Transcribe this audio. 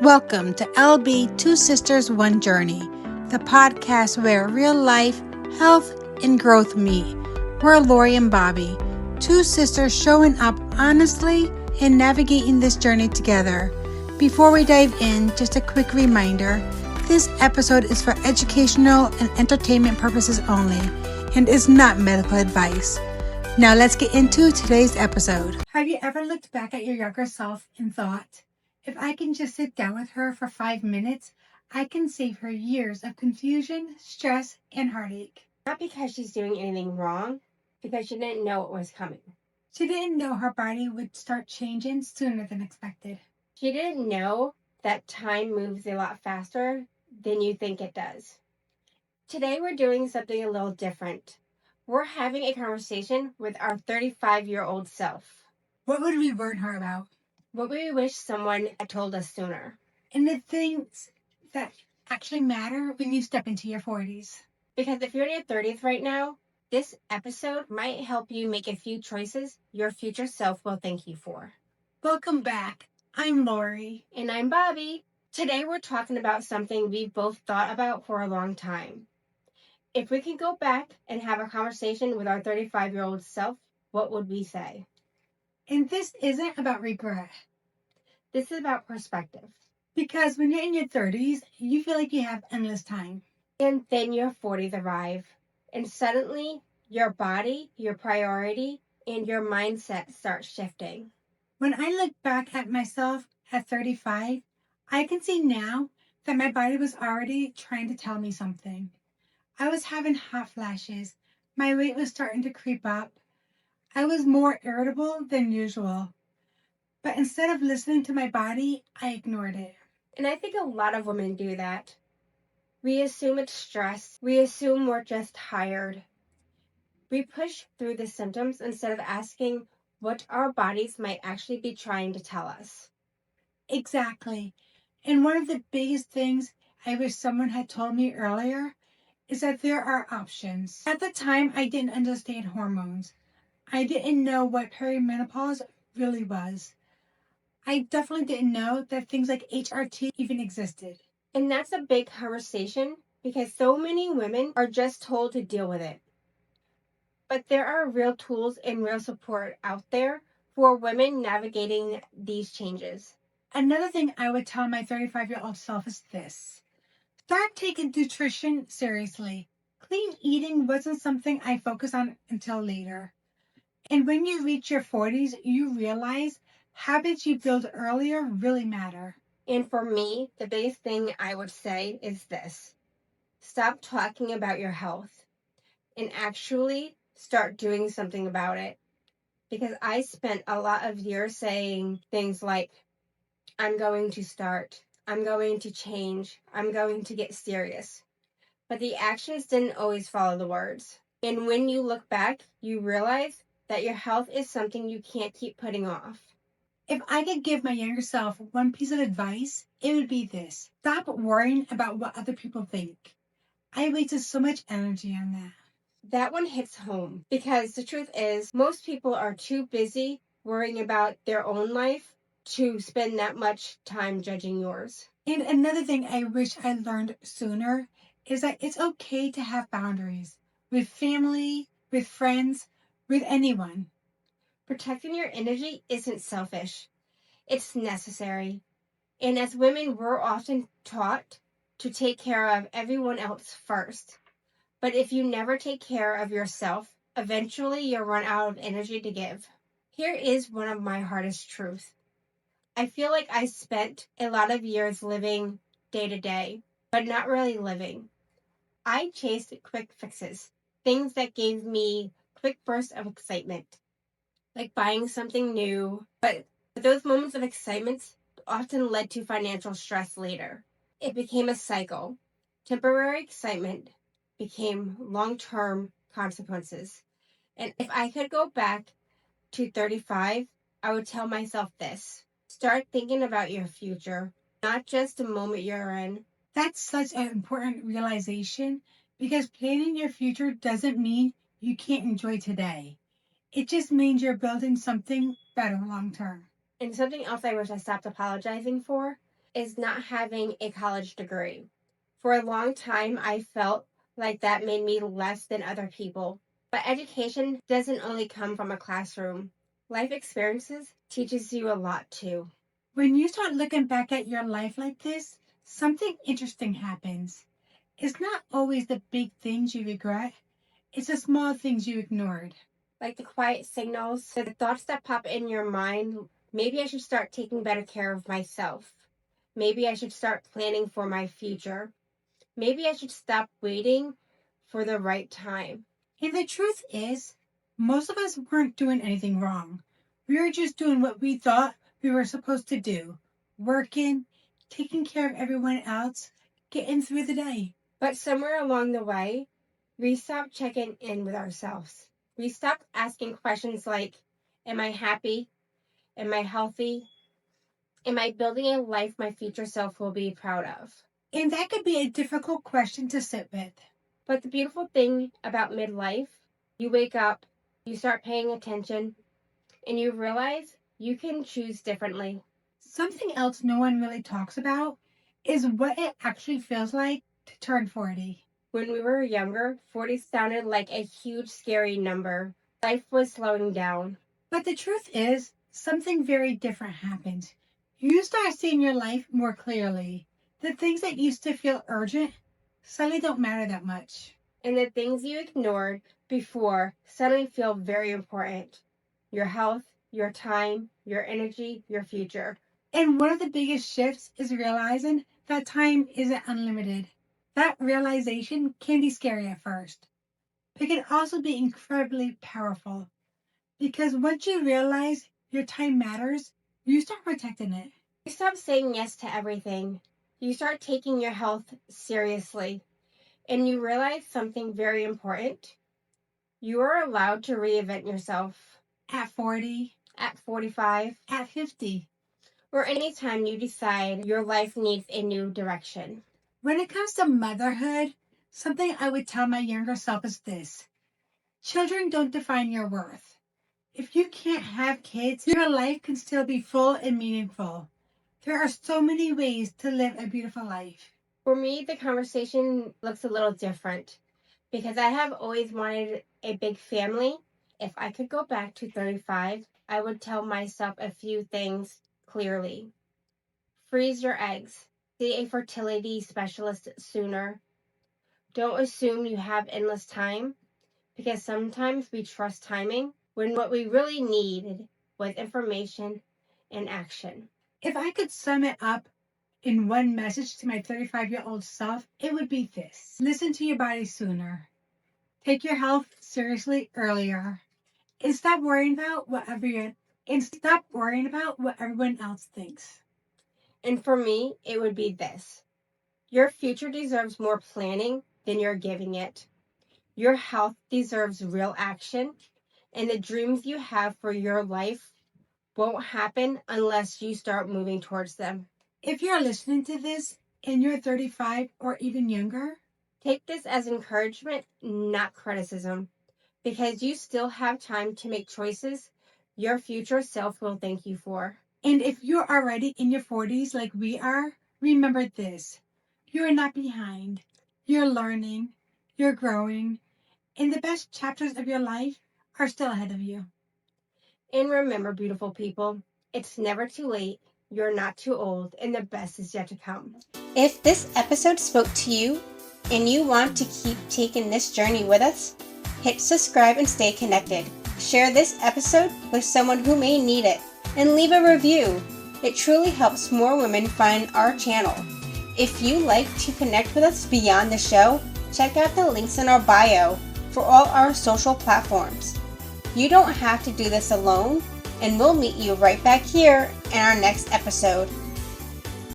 Welcome to LB Two Sisters One Journey, the podcast where real life, health, and growth meet. We're Lori and Bobbi, two sisters showing up honestly and navigating this journey together. Before we dive in, just a quick reminder, this episode is for educational and entertainment purposes only and is not medical advice. Now let's get into today's episode. Have you ever looked back at your younger self and thought, if I can just sit down with her for 5 minutes, I can save her years of confusion, stress, and heartache? Not because she's doing anything wrong, because she didn't know it was coming. She didn't know her body would start changing sooner than expected. She didn't know that time moves a lot faster than you think it does. Today we're doing something a little different. We're having a conversation with our 35-year-old self. What would we warn her about? What would we wish someone had told us sooner? And the things that actually matter when you step into your 40s. Because if you're in your 30s right now, this episode might help you make a few choices your future self will thank you for. Welcome back. I'm Lori. And I'm Bobbi. Today we're talking about something we've both thought about for a long time. If we could go back and have a conversation with our 35-year-old self, what would we say? And this isn't about regret. This is about perspective. Because when you're in your 30s, you feel like you have endless time. And then your 40s arrive. And suddenly, your body, your priority, and your mindset start shifting. When I look back at myself at 35, I can see now that my body was already trying to tell me something. I was having hot flashes. My weight was starting to creep up. I was more irritable than usual. But instead of listening to my body, I ignored it. And I think a lot of women do that. We assume it's stress. We assume we're just tired. We push through the symptoms instead of asking what our bodies might actually be trying to tell us. Exactly. And one of the biggest things I wish someone had told me earlier is that there are options. At the time, I didn't understand hormones. I didn't know what perimenopause really was. I definitely didn't know that things like HRT even existed. And that's a big conversation because so many women are just told to deal with it. But there are real tools and real support out there for women navigating these changes. Another thing I would tell my 35-year-old self is this. Start taking nutrition seriously. Clean eating wasn't something I focused on until later. And when you reach your 40s, you realize habits you build earlier really matter. And for me, the biggest thing I would say is this. Stop talking about your health and actually start doing something about it. Because I spent a lot of years saying things like, I'm going to start, I'm going to change, I'm going to get serious. But the actions didn't always follow the words. And when you look back, you realize that your health is something you can't keep putting off. If I could give my younger self one piece of advice, it would be this. Stop worrying about what other people think. I wasted so much energy on that. That one hits home because the truth is most people are too busy worrying about their own life to spend that much time judging yours. And another thing I wish I learned sooner is that it's okay to have boundaries with family, with friends, with anyone. Protecting your energy isn't selfish. It's necessary. And as women, we're often taught to take care of everyone else first. But if you never take care of yourself, eventually you'll run out of energy to give. Here is one of my hardest truths. I feel like I spent a lot of years living day to day, but not really living. I chased quick fixes, things that gave me quick bursts of excitement, like buying something new. But those moments of excitement often led to financial stress later. It became a cycle. Temporary excitement became long-term consequences. And if I could go back to 35, I would tell myself this. Start thinking about your future, not just the moment you're in. That's such an important realization because planning your future doesn't mean you can't enjoy today. It just means you're building something better long term. And something else I wish I stopped apologizing for is not having a college degree. For a long time, I felt like that made me less than other people. But education doesn't only come from a classroom. Life experiences teaches you a lot too. When you start looking back at your life like this, something interesting happens. It's not always the big things you regret, it's the small things you ignored. Like the quiet signals, the thoughts that pop in your mind. Maybe I should start taking better care of myself. Maybe I should start planning for my future. Maybe I should stop waiting for the right time. And the truth is, most of us weren't doing anything wrong. We were just doing what we thought we were supposed to do, working, taking care of everyone else, getting through the day. But somewhere along the way, we stopped checking in with ourselves. We stopped asking questions like, am I happy? Am I healthy? Am I building a life my future self will be proud of? And that could be a difficult question to sit with. But the beautiful thing about midlife, you wake up, you start paying attention, and you realize you can choose differently. Something else no one really talks about is what it actually feels like to turn 40. When we were younger, 40 sounded like a huge, scary number. Life was slowing down. But the truth is, something very different happens. You start seeing your life more clearly. The things that used to feel urgent suddenly don't matter that much. And the things you ignored before suddenly feel very important. Your health, your time, your energy, your future. And one of the biggest shifts is realizing that time isn't unlimited. That realization can be scary at first, but it can also be incredibly powerful. Because once you realize your time matters, you start protecting it. You stop saying yes to everything. You start taking your health seriously. And you realize something very important. You are allowed to reinvent yourself. At 40, At 45, at 50. or anytime you decide your life needs a new direction. When it comes to motherhood, something I would tell my younger self is this: children don't define your worth. If you can't have kids, your life can still be full and meaningful. There are so many ways to live a beautiful life. For me, the conversation looks a little different because I have always wanted a big family. If I could go back to 35, I would tell myself a few things clearly. Freeze your eggs. See a fertility specialist sooner. Don't assume you have endless time because sometimes we trust timing when what we really needed was information and action. If I could sum it up in one message to my 35-year-old self, it would be this: listen to your body sooner. Take your health seriously earlier. And stop worrying about what everyone else thinks. And for me, it would be this. Your future deserves more planning than you're giving it. Your health deserves real action, and the dreams you have for your life won't happen unless you start moving towards them. If you're listening to this and you're 35 or even younger, take this as encouragement, not criticism, because you still have time to make choices your future self will thank you for. And if you're already in your 40s like we are, remember this: you are not behind. You're learning, you're growing, and the best chapters of your life are still ahead of you. And remember, beautiful people, it's never too late, you're not too old, and the best is yet to come. If this episode spoke to you and you want to keep taking this journey with us, hit subscribe and stay connected. Share this episode with someone who may need it, and leave a review. It truly helps more women find our channel. If you like to connect with us beyond the show, check out the links in our bio for all our social platforms. You don't have to do this alone, and we'll meet you right back here in our next episode.